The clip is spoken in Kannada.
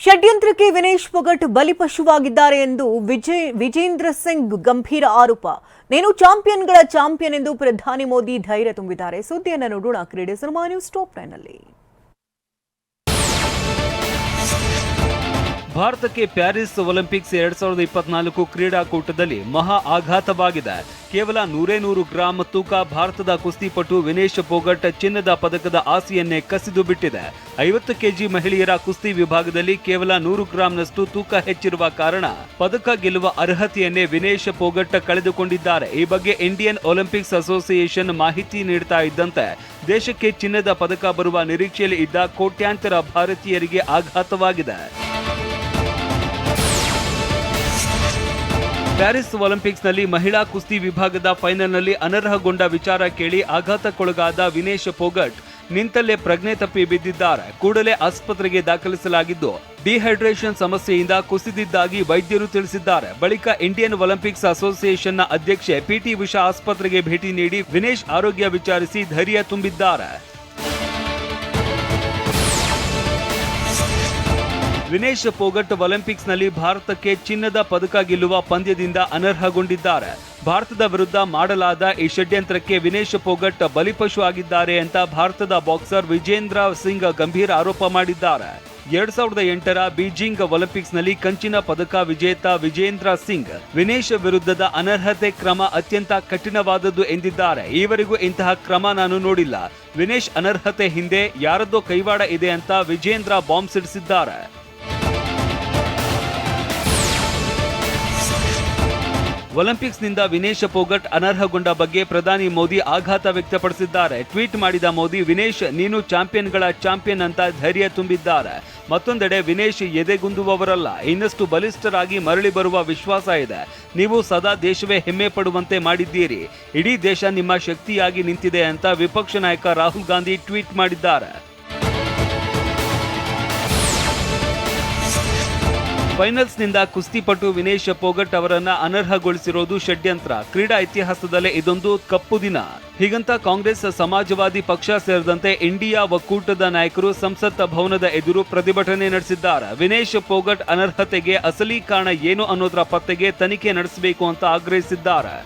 ಷಡ್ಯಂತ್ರಕ್ಕೆ ವಿನೇಶ್ ಫೋಗಟ್ ಬಲಿಪಶುವಾಗಿದ್ದಾರೆ ಎಂದು ವಿಜೇಂದ್ರ ಸಿಂಗ್ ಗಂಭೀರ ಆರೋಪ. ನೀನು ಚಾಂಪಿಯನ್ಗಳ ಚಾಂಪಿಯನ್ ಎಂದು ಪ್ರಧಾನಿ ಮೋದಿ ಧೈರ್ಯ ತುಂಬಿದ್ದಾರೆ. ಸುದ್ದಿಯನ್ನು ನೋಡೋಣ ಕ್ರೀಡೆ ಸಿನಿಮಾ ನ್ಯೂಸ್ ಟಾಪ್ 9 ನಲ್ಲಿ. ಭಾರತಕ್ಕೆ ಪ್ಯಾರಿಸ್ ಒಲಿಂಪಿಕ್ಸ್ 2024 ಕ್ರೀಡಾಕೂಟದಲ್ಲಿ ಮಹಾ ಆಘಾತವಾಗಿದೆ. ಕೇವಲ 100 ಗ್ರಾಂ ತೂಕ ಭಾರತದ ಕುಸ್ತಿಪಟು ವಿನೇಶ್ ಫೋಗಟ್ ಚಿನ್ನದ ಪದಕದ ಆಸೆಯನ್ನೇ ಕಸಿದು ಬಿಟ್ಟಿದೆ. 50 ಕೆಜಿ ಮಹಿಳೆಯರ ಕುಸ್ತಿ ವಿಭಾಗದಲ್ಲಿ ಕೇವಲ 100 ಗ್ರಾಂನಷ್ಟು ತೂಕ ಹೆಚ್ಚಿರುವ ಕಾರಣ ಪದಕ ಗೆಲ್ಲುವ ಅರ್ಹತೆಯನ್ನೇ ವಿನೇಶ್ ಫೋಗಟ್ ಕಳೆದುಕೊಂಡಿದ್ದಾರೆ. ಈ ಬಗ್ಗೆ ಇಂಡಿಯನ್ ಒಲಿಂಪಿಕ್ಸ್ ಅಸೋಸಿಯೇಷನ್ ಮಾಹಿತಿ ನೀಡುತ್ತಾ ಇದ್ದಂತೆ ದೇಶಕ್ಕೆ ಚಿನ್ನದ ಪದಕ ಬರುವ ನಿರೀಕ್ಷೆಯಲ್ಲಿ ಇದ್ದ ಕೋಟ್ಯಾಂತರ ಭಾರತೀಯರಿಗೆ ಆಘಾತವಾಗಿದೆ. ಪ್ಯಾರಿಸ್ ಒಲಿಂಪಿಕ್ಸ್ನಲ್ಲಿ ಮಹಿಳಾ ಕುಸ್ತಿ ವಿಭಾಗದ ಫೈನಲ್ನಲ್ಲಿ ಅನರ್ಹಗೊಂಡ ವಿಚಾರ ಕೇಳಿ ಆಘಾತಕ್ಕೊಳಗಾದ ವಿನೇಶ್ ಫೋಗಟ್ ನಿಂತಲ್ಲೇ ಪ್ರಜ್ಞೆ ತಪ್ಪಿ ಬಿದ್ದಿದ್ದಾರೆ. ಕೂಡಲೇ ಆಸ್ಪತ್ರೆಗೆ ದಾಖಲಿಸಲಾಗಿದ್ದು ಡಿಹೈಡ್ರೇಷನ್ ಸಮಸ್ಯೆಯಿಂದ ಕುಸಿದಿದ್ದಾಗಿ ವೈದ್ಯರು ತಿಳಿಸಿದ್ದಾರೆ. ಬಳಿಕ ಇಂಡಿಯನ್ ಒಲಿಂಪಿಕ್ಸ್ ಅಸೋಸಿಯೇಷನ್ನ ಅಧ್ಯಕ್ಷೆ ಪಿಟಿ ಉಷಾ ಆಸ್ಪತ್ರೆಗೆ ಭೇಟಿ ನೀಡಿ ವಿನೇಶ್ ಆರೋಗ್ಯ ವಿಚಾರಿಸಿ ಧೈರ್ಯ ತುಂಬಿದ್ದಾರೆ. ವಿನೇಶ್ ಫೋಗಟ್ ಒಲಿಂಪಿಕ್ಸ್ನಲ್ಲಿ ಭಾರತಕ್ಕೆ ಚಿನ್ನದ ಪದಕ ಗೆಲ್ಲುವ ಪಂದ್ಯದಿಂದ ಅನರ್ಹಗೊಂಡಿದ್ದಾರೆ. ಭಾರತದ ವಿರುದ್ಧ ಮಾಡಲಾದ ಈ ಷಡ್ಯಂತ್ರಕ್ಕೆ ವಿನೇಶ್ ಫೋಗಟ್ ಬಲಿಪಶು ಆಗಿದ್ದಾರೆ ಅಂತ ಭಾರತದ ಬಾಕ್ಸರ್ ವಿಜೇಂದ್ರ ಸಿಂಗ್ ಗಂಭೀರ ಆರೋಪ ಮಾಡಿದ್ದಾರೆ. 2008ರ ಬೀಜಿಂಗ್ ಒಲಿಂಪಿಕ್ಸ್ನಲ್ಲಿ ಕಂಚಿನ ಪದಕ ವಿಜೇತ ವಿಜೇಂದ್ರ ಸಿಂಗ್ ವಿನೇಶ್ ವಿರುದ್ಧದ ಅನರ್ಹತೆ ಕ್ರಮ ಅತ್ಯಂತ ಕಠಿಣವಾದದ್ದು ಎಂದಿದ್ದಾರೆ. ಈವರೆಗೂ ಇಂತಹ ಕ್ರಮ ನಾನು ನೋಡಿಲ್ಲ. ವಿನೇಶ್ ಅನರ್ಹತೆ ಹಿಂದೆ ಯಾರದ್ದೋ ಕೈವಾಡ ಇದೆ ಅಂತ ವಿಜೇಂದ್ರ ಬಾಂಬ್ ಸಿಡಿಸಿದ್ದಾರೆ. ಒಲಿಂಪಿಕ್ಸ್ನಿಂದ ವಿನೇಶ್ ಫೋಗಟ್ ಅನರ್ಹಗೊಂಡ ಬಗ್ಗೆ ಪ್ರಧಾನಿ ಮೋದಿ ಆಘಾತ ವ್ಯಕ್ತಪಡಿಸಿದ್ದಾರೆ. ಟ್ವೀಟ್ ಮಾಡಿದ ಮೋದಿ, ವಿನೇಶ್ ನೀನು ಚಾಂಪಿಯನ್ಗಳ ಚಾಂಪಿಯನ್ ಅಂತ ಧೈರ್ಯ ತುಂಬಿದ್ದಾರೆ. ಮತ್ತೊಂದೆಡೆ ವಿನೇಶ್ ಎದೆಗುಂದುವವರಲ್ಲ, ಇನ್ನಷ್ಟು ಬಲಿಷ್ಠರಾಗಿ ಮರಳಿ ಬರುವ ವಿಶ್ವಾಸ ಇದೆ. ನೀವು ಸದಾ ದೇಶವೇ ಹೆಮ್ಮೆ ಪಡುವಂತೆ ಮಾಡಿದ್ದೀರಿ. ಇಡೀ ದೇಶ ನಿಮ್ಮ ಶಕ್ತಿಯಾಗಿ ನಿಂತಿದೆ ಅಂತ ವಿಪಕ್ಷ ನಾಯಕ ರಾಹುಲ್ ಗಾಂಧಿ ಟ್ವೀಟ್ ಮಾಡಿದ್ದಾರೆ. ಫೈನಲ್ಸ್ನಿಂದ ಕುಸ್ತಿಪಟು ವಿನೇಶ್ ಫೋಗಟ್ ಅವರನ್ನ ಅನರ್ಹಗೊಳಿಸಿರೋದು ಷಡ್ಯಂತ್ರ. ಕ್ರೀಡಾ ಇತಿಹಾಸದಲ್ಲೇ ಇದೊಂದು ಕಪ್ಪು ದಿನ. ಹೀಗಂತ ಕಾಂಗ್ರೆಸ್, ಸಮಾಜವಾದಿ ಪಕ್ಷ ಸೇರಿದಂತೆ ಇಂಡಿಯಾ ಒಕ್ಕೂಟದ ನಾಯಕರು ಸಂಸತ್ ಭವನದ ಎದುರು ಪ್ರತಿಭಟನೆ ನಡೆಸಿದ್ದಾರೆ. ವಿನೇಶ್ ಫೋಗಟ್ ಅನರ್ಹತೆಗೆ ಅಸಲಿ ಕಾರಣ ಏನು ಅನ್ನೋದರ ಪತ್ತೆಗೆ ತನಿಖೆ ನಡೆಸಬೇಕು ಅಂತ ಆಗ್ರಹಿಸಿದ್ದಾರೆ.